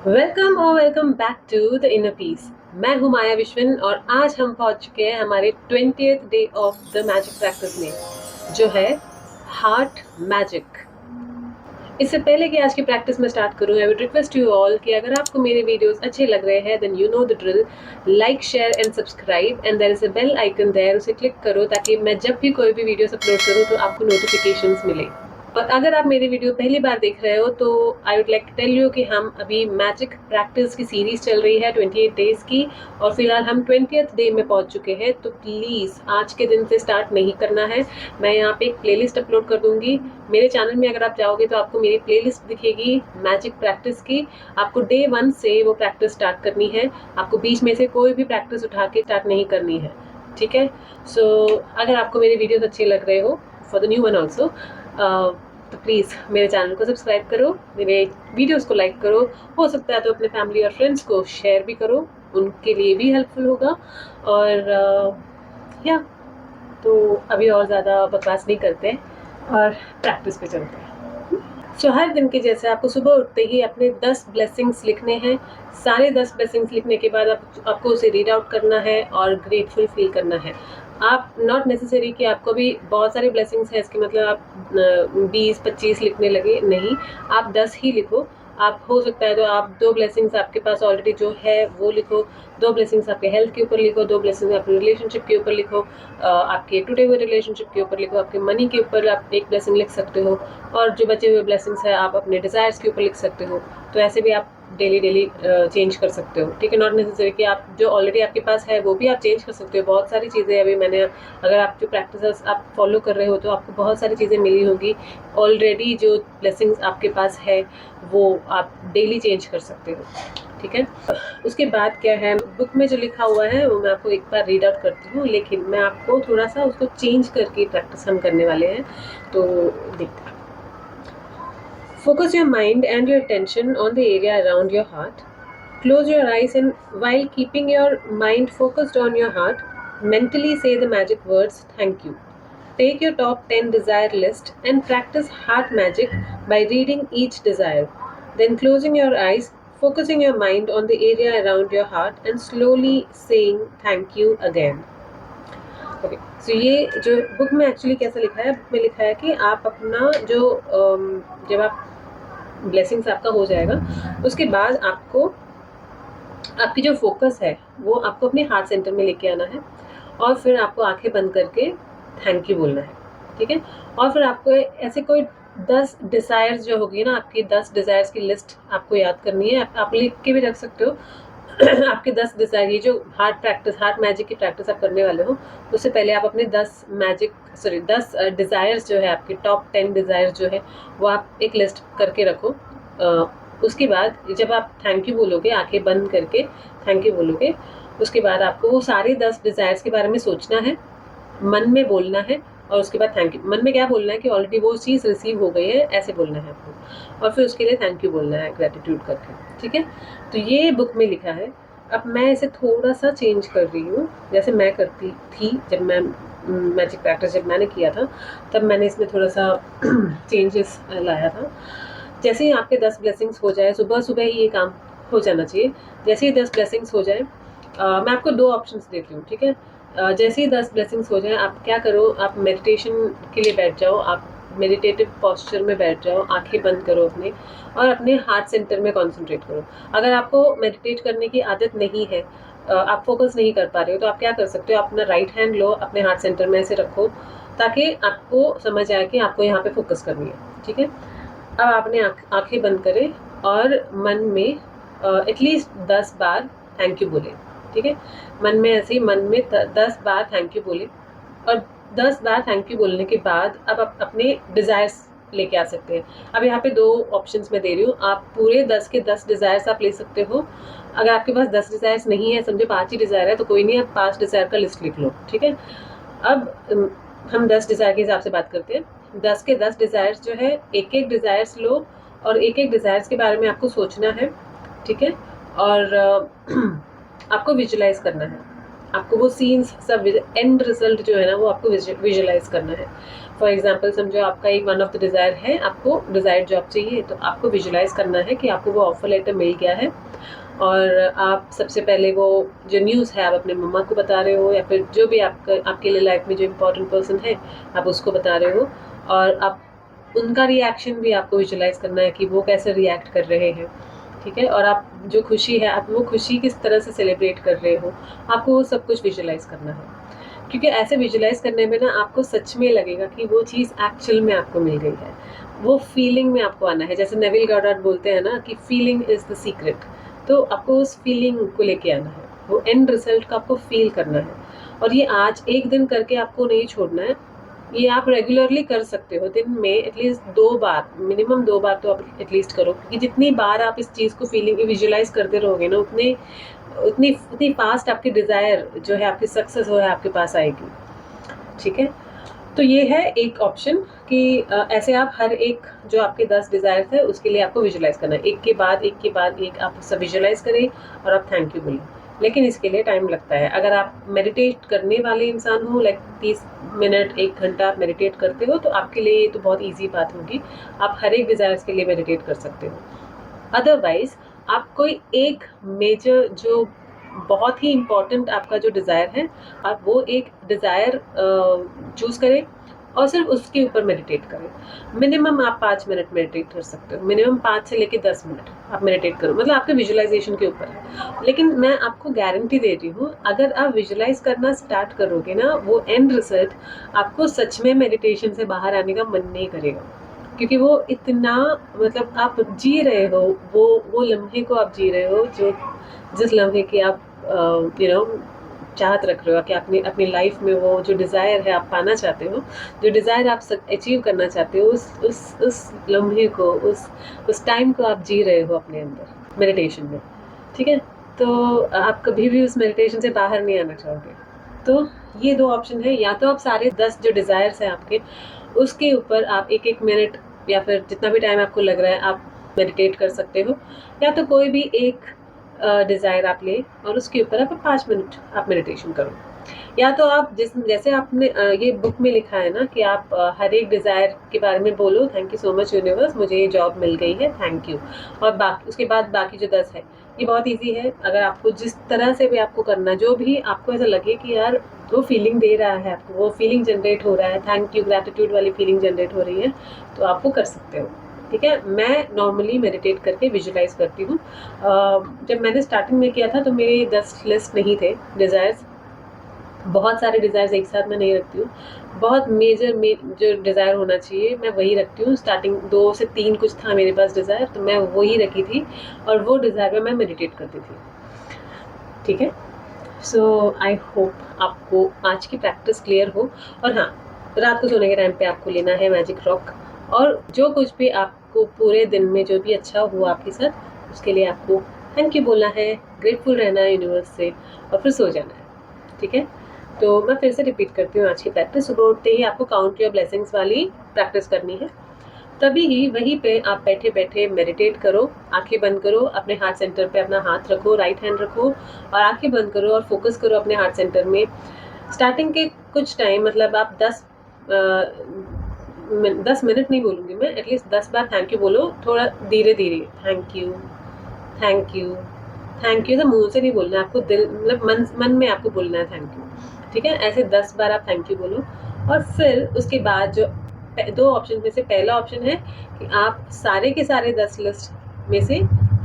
Welcome back to the inner peace. मैं हूं माया विश्वन और आज हम पहुंच चुके हैं हमारे 20th day of the magic practice में, जो है हार्ट मैजिक। इससे पहले कि आज की प्रैक्टिस में स्टार्ट करूं, I would request you all कि अगर आपको मेरे वीडियोस अच्छे लग रहे हैं then you know the drill, like share and subscribe and there is a bell icon there, उसे क्लिक करो ताकि मैं जब भी कोई भी वीडियोस अपलोड करूं तो आपको नोटिफिकेशंस मिले। और अगर आप मेरी वीडियो पहली बार देख रहे हो तो I would like to tell you कि हम अभी मैजिक प्रैक्टिस की सीरीज चल रही है 28 डेज की, और फिलहाल हम 20th डे में पहुंच चुके हैं। तो प्लीज़ आज के दिन से स्टार्ट नहीं करना है। मैं यहाँ पे एक प्लेलिस्ट अपलोड कर दूंगी मेरे चैनल में। अगर आप जाओगे तो आपको मेरी प्लेलिस्ट दिखेगी मैजिक प्रैक्टिस की। आपको डे 1 से वो प्रैक्टिस स्टार्ट करनी है। आपको बीच में से कोई भी प्रैक्टिस उठा के स्टार्ट नहीं करनी है, ठीक है? सो अगर आपको मेरे वीडियोस अच्छे लग रहे हो, for the new one also, तो प्लीज़ मेरे चैनल को सब्सक्राइब करो, मेरे वीडियोस को लाइक करो, हो सकता है तो अपने फैमिली और फ्रेंड्स को शेयर भी करो, उनके लिए भी हेल्पफुल होगा। और या तो अभी और ज़्यादा बकवास नहीं करते और प्रैक्टिस पे चलते हैं। सो हर दिन के जैसे आपको सुबह उठते ही अपने 10 ब्लेसिंग्स लिखने हैं। सारे 10 ब्लेसिंग्स लिखने के बाद आपको उसे रीड आउट करना है और ग्रेटफुल फील करना है। आप नॉट नेसेसरी कि आपको भी बहुत सारे ब्लेसिंग्स हैं इसके मतलब आप 20-25 लिखने लगे, नहीं, आप 10 ही लिखो। आप हो सकता है तो आप 2 ब्लेसिंग्स आपके पास ऑलरेडी जो है वो लिखो, 2 ब्लेसिंग्स आपके हेल्थ के ऊपर लिखो, 2 ब्लेसिंग्स आपके रिलेशनशिप के ऊपर लिखो, आपके टूटे हुए रिलेशनशिप के ऊपर लिखो, आपके मनी के ऊपर आप एक ब्लेसिंग लिख सकते हो, और जो बचे हुए ब्लेसिंग्स है आप अपने डिज़ायर्स के ऊपर लिख सकते हो। तो ऐसे भी आप डेली चेंज कर सकते हो, ठीक है? नॉट नेसेसरी कि आप जो ऑलरेडी आपके पास है वो भी आप चेंज कर सकते हो। बहुत सारी चीज़ें अभी मैंने, अगर आप जो प्रैक्टिस आप फॉलो कर रहे हो तो आपको बहुत सारी चीज़ें मिली होंगी ऑलरेडी। जो ब्लेसिंग्स आपके पास है वो आप डेली चेंज कर सकते हो, ठीक है? उसके बाद क्या है, बुक में जो लिखा हुआ है वो मैं आपको एक बार रीड आउट करती हूँ, लेकिन मैं आपको थोड़ा सा उसको चेंज करके प्रैक्टिस हम करने वाले हैं, तो देखते हैं। Focus your mind and your attention on the area around your heart. Close your eyes and, while keeping your mind focused on your heart, mentally say the magic words thank you. Take your top 10 desire list and practice heart magic by reading each desire. Then closing your eyes, focusing your mind on the area around your heart and slowly saying thank you again. Okay, so ये जो book में actually कैसा लिखा है, book में लिखा है कि आप अपना जो जब आप ब्लेसिंग्स आपका हो जाएगा उसके बाद आपको आपकी जो फोकस है वो आपको अपने हार्ट सेंटर में लेके आना है, और फिर आपको आंखें बंद करके थैंक यू बोलना है, ठीक है? और फिर आपको ऐसे कोई 10 डिज़ायर्स जो होगी ना, आपकी 10 डिज़ायर्स की लिस्ट आपको याद करनी है। आप लिख के भी रख सकते हो। आपके 10 डिज़ायर, ये जो हार्ट मैजिक की प्रैक्टिस आप करने वाले हो, उससे पहले आप अपने 10 डिज़ायर्स जो है, आपके टॉप 10 डिज़ायर्स जो है वो आप एक लिस्ट करके रखो। उसके बाद जब आप थैंक यू बोलोगे, आंखें बंद करके थैंक यू बोलोगे, उसके बाद आपको वो सारे 10 डिज़ायर्स के बारे में सोचना है, मन में बोलना है, और उसके बाद थैंक यू। मन में क्या बोलना है कि ऑलरेडी वो चीज़ रिसीव हो गई है, ऐसे बोलना है आपको, और फिर उसके लिए थैंक यू बोलना है ग्रेटिट्यूड करके, ठीक है? तो ये बुक में लिखा है। अब मैं इसे थोड़ा सा चेंज कर रही हूँ, जैसे मैं करती थी जब मैं मैजिक प्रैक्टिस जब मैंने किया था, तब मैंने इसमें थोड़ा सा चेंजेस लाया था। जैसे ही आपके 10 ब्लेसिंग्स हो जाए, सुबह ही ये काम हो जाना चाहिए। जैसे ही 10 ब्लेसिंग्स हो जाए, मैं आपको 2 ऑप्शंस देती हूँ, ठीक है? जैसे ही 10 ब्लेसिंग्स हो जाए, आप क्या करो, आप मेडिटेशन के लिए बैठ जाओ, आप मेडिटेटिव पोस्चर में बैठ जाओ, आंखें बंद करो अपने, और अपने हार्ट सेंटर में कॉन्सेंट्रेट करो। अगर आपको मेडिटेट करने की आदत नहीं है, आप फोकस नहीं कर पा रहे हो, तो आप क्या कर सकते हो, अपना राइट हैंड लो, अपने हार्ट सेंटर में ऐसे रखो ताकि आपको समझ आए कि आपको यहाँ पे फोकस करनी है, ठीक है? अब आपने आंखें बंद करें और मन में एटलीस्ट 10 बार थैंक यू बोले, ठीक है? मन में ऐसे ही मन में 10 बार थैंक यू बोले, और 10 बार थैंक यू बोलने के बाद अब आप अपने डिज़ायर्स लेके आ सकते हैं। अब यहाँ पे 2 ऑप्शंस मैं दे रही हूँ, आप पूरे 10 के 10 डिज़ायर्स आप ले सकते हो। अगर आपके पास 10 डिज़ायर्स नहीं है, समझे 5 ही डिज़ायर है, तो कोई नहीं, आप 5 डिज़ायर का लिस्ट लिख लो, ठीक है? अब हम 10 डिज़ायर के हिसाब से बात करते हैं। 10 के 10 डिज़ायर्स जो है, एक-एक डिज़ायर्स लो और एक-एक डिज़ायर्स के बारे में आपको सोचना है, ठीक है? और आपको विजुलाइज़ करना है। आपको वो सीन्स सब एंड रिजल्ट जो है ना वो आपको विजुलाइज़ करना है। फॉर एग्जाम्पल समझो आपका एक वन ऑफ द डिज़ायर है, आपको डिज़ायर्ड जॉब चाहिए, तो आपको विजुलाइज करना है कि आपको वो ऑफर लेटर मिल गया है और आप सबसे पहले वो जो न्यूज़ है आप अपने मम्मा को बता रहे हो, या फिर जो भी आपके लिए लाइफ में जो इम्पोर्टेंट पर्सन है आप उसको बता रहे हो, और आप उनका रिएक्शन भी आपको विजुलाइज करना है कि वो कैसे रिएक्ट कर रहे हैं। ठीक है, और आप जो खुशी है आप वो खुशी किस तरह से सेलिब्रेट कर रहे हो, आपको वो सब कुछ विजुलाइज करना है। क्योंकि ऐसे विजुलाइज करने में ना आपको सच में लगेगा कि वो चीज़ एक्चुअल में आपको मिल गई है, वो फीलिंग में आपको आना है। जैसे नेविल गॉडार्ड बोलते हैं ना कि फीलिंग इज द सीक्रेट, तो आपको उस फीलिंग को लेके आना है, वो एंड रिजल्ट का आपको फील करना है। और ये आज एक दिन करके आपको नहीं छोड़ना है, ये आप रेगुलरली कर सकते हो। दिन में एटलीस्ट 2 बार, मिनिमम 2 बार तो आप एटलीस्ट करो, क्योंकि जितनी बार आप इस चीज़ को फीलिंग विजुलाइज करते रहोगे ना, उतनी उतनी फास्ट आपकी डिज़ायर जो है, आपकी सक्सेस वो है आपके पास आएगी। ठीक है, तो ये है एक ऑप्शन कि ऐसे आप हर एक जो आपके 10 डिज़ायर्स है उसके लिए आपको विजुलाइज करना है, एक के बाद एक आप सब विजुलाइज करें और आप थैंक यू बोलें। लेकिन इसके लिए टाइम लगता है। अगर आप मेडिटेट करने वाले इंसान हो, लाइक 30 मिनट 1 घंटा आप मेडिटेट करते हो, तो आपके लिए ये तो बहुत ईजी बात होगी, आप हर एक डिज़ायर्स के लिए मेडिटेट कर सकते हो। अदरवाइज आप कोई एक मेजर जो बहुत ही इम्पोर्टेंट आपका जो डिज़ायर है, आप वो एक डिज़ायर चूज़ करें और सिर्फ उसके ऊपर मेडिटेट करें। मिनिमम आप 5 मिनट मेडिटेट कर सकते हो, मिनिमम 5 से लेके 10 मिनट आप मेडिटेट करो, मतलब आपके विजुलाइजेशन के ऊपर है। लेकिन मैं आपको गारंटी दे रही हूँ, अगर आप विजुलाइज करना स्टार्ट करोगे ना, वो एंड रिजल्ट आपको सच में मेडिटेशन से बाहर आने का मन नहीं करेगा, क्योंकि वो इतना, मतलब आप जी रहे हो, वो लम्हे को आप जी रहे हो जो जिस लम्हे की आप चाहत रख रहे हो कि अपनी अपनी लाइफ में वो जो डिज़ायर है आप पाना चाहते हो, जो डिज़ायर आप अचीव करना चाहते हो, उस लम्हे को, उस टाइम को आप जी रहे हो अपने अंदर मेडिटेशन में। ठीक है, तो आप कभी भी उस मेडिटेशन से बाहर नहीं आना चाहोगे। तो ये 2 ऑप्शन है, या तो आप सारे 10 जो डिज़ायर्स हैं आपके, उसके ऊपर आप 1-1 मिनट या फिर जितना भी टाइम आपको लग रहा है आप मेडिटेट कर सकते हो, या तो कोई भी एक डिज़ायर आप ले और उसके ऊपर आप 5 मिनट आप मेडिटेशन करो। या तो आप जैसे आपने ये बुक में लिखा है ना कि आप हर एक डिज़ायर के बारे में बोलो, thank you so much universe, मुझे ये जॉब मिल गई है, थैंक यू। और बाकी उसके बाद बाकी जो 10 है, ये बहुत ईजी है। अगर आपको जिस तरह से भी आपको करना, जो भी आपको ऐसा लगे कि यार वो फीलिंग दे रहा है आपको, वो फीलिंग जनरेट हो रहा है, थैंक यू ग्रैटिट्यूड वाली फीलिंग जनरेट हो रही है, तो आप वो कर सकते हो। ठीक है, मैं नॉर्मली मेडिटेट करके विजुलाइज करती हूँ। जब मैंने स्टार्टिंग में किया था तो मेरे 10 लिस्ट नहीं थे डिज़ायर्स, बहुत सारे डिज़ायर्स एक साथ मैं नहीं रखती हूँ, बहुत मेजर जो डिज़ायर होना चाहिए मैं वही रखती हूँ। स्टार्टिंग 2 से 3 कुछ था मेरे पास डिज़ायर, तो मैं वही रखी थी और वो डिज़ायर में मैं मेडिटेट करती थी। ठीक है, सो आई होप आपको आज की प्रैक्टिस क्लियर हो। और हाँ, रात को सोने के टाइम पे आपको लेना है मैजिक रॉक, और जो कुछ भी आपको पूरे दिन में जो भी अच्छा हुआ आपके साथ, उसके लिए आपको थैंक यू बोलना है, ग्रेटफुल रहना है यूनिवर्स से, और फिर सो जाना है। ठीक है, तो मैं फिर से रिपीट करती हूँ आज की प्रैक्टिस। सुबह उठते ही आपको काउंट योर ब्लेसिंग्स वाली प्रैक्टिस करनी है। तभी ही वहीं पे आप बैठे बैठे मेडिटेट करो, आंखें बंद करो, अपने हार्ट सेंटर पे अपना हाथ रखो, राइट हैंड रखो और आंखें बंद करो और फोकस करो अपने हार्ट सेंटर में। स्टार्टिंग के कुछ टाइम, मतलब आप 10 मिनट नहीं बोलूँगी मैं, एटलीस्ट 10 बार थैंक यू बोलो, थोड़ा धीरे धीरे, thank you thank you thank you. तो मुंह से नहीं बोलना है आपको, दिल मतलब मन में आपको बोलना है थैंक यू। ठीक है, ऐसे 10 बार आप थैंक यू बोलो। और फिर उसके बाद जो 2 ऑप्शन में से पहला ऑप्शन है कि आप सारे के सारे 10 लिस्ट में से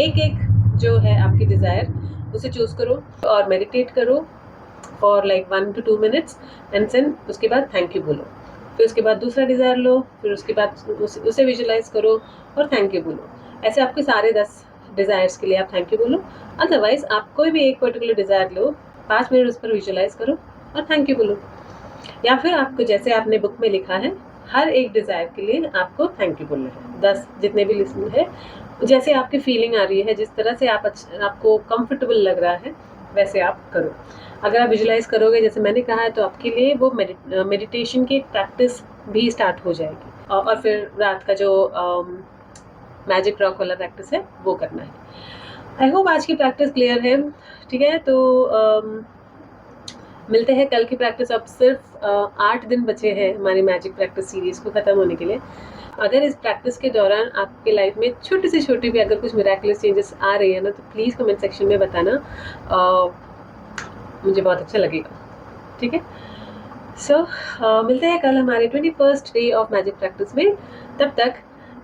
एक एक जो है आपकी डिज़ायर उसे चूज़ करो और मेडिटेट करो for like 1 to 2 minutes, and then उसके बाद थैंक यू बोलो। फिर उसके बाद दूसरा डिज़ायर लो, फिर उसके बाद उसे विजुलाइज करो और थैंक यू बोलो। ऐसे आपके सारे 10 डिज़ायर्स के लिए आप थैंक यू बोलो। अदरवाइज आप कोई भी एक पर्टिकुलर डिज़ायर लो, 5 मिनट उस पर विजुलाइज करो और थैंक यू बोलो। या फिर आपको जैसे आपने बुक में लिखा है, हर एक डिज़ायर के लिए आपको थैंक यू बोलना है। 10 जितने भी लिस्ट है, जैसे आपकी फीलिंग आ रही है, जिस तरह से आपको कंफर्टेबल लग रहा है, वैसे आप करो। अगर आप विजुलाइज करोगे जैसे मैंने कहा है, तो आपके लिए वो मेडिटेशन की प्रैक्टिस भी स्टार्ट हो जाएगी। और फिर रात का जो मैजिक रॉक वाला प्रैक्टिस है वो करना है। आई होप आज की प्रैक्टिस क्लियर है। ठीक है, तो मिलते हैं कल की प्रैक्टिस। अब सिर्फ 8 दिन बचे हैं हमारी मैजिक प्रैक्टिस सीरीज को ख़त्म होने के लिए। अगर इस प्रैक्टिस के दौरान आपके लाइफ में छोटी से छोटी भी अगर कुछ मिरेकुलस चेंजेस आ रही है ना, तो प्लीज़ कमेंट सेक्शन में बताना, मुझे बहुत अच्छा लगेगा। ठीक है, सो मिलते हैं कल हमारे 21st day of magic practice में। तब तक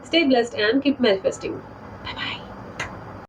stay blessed and keep manifesting.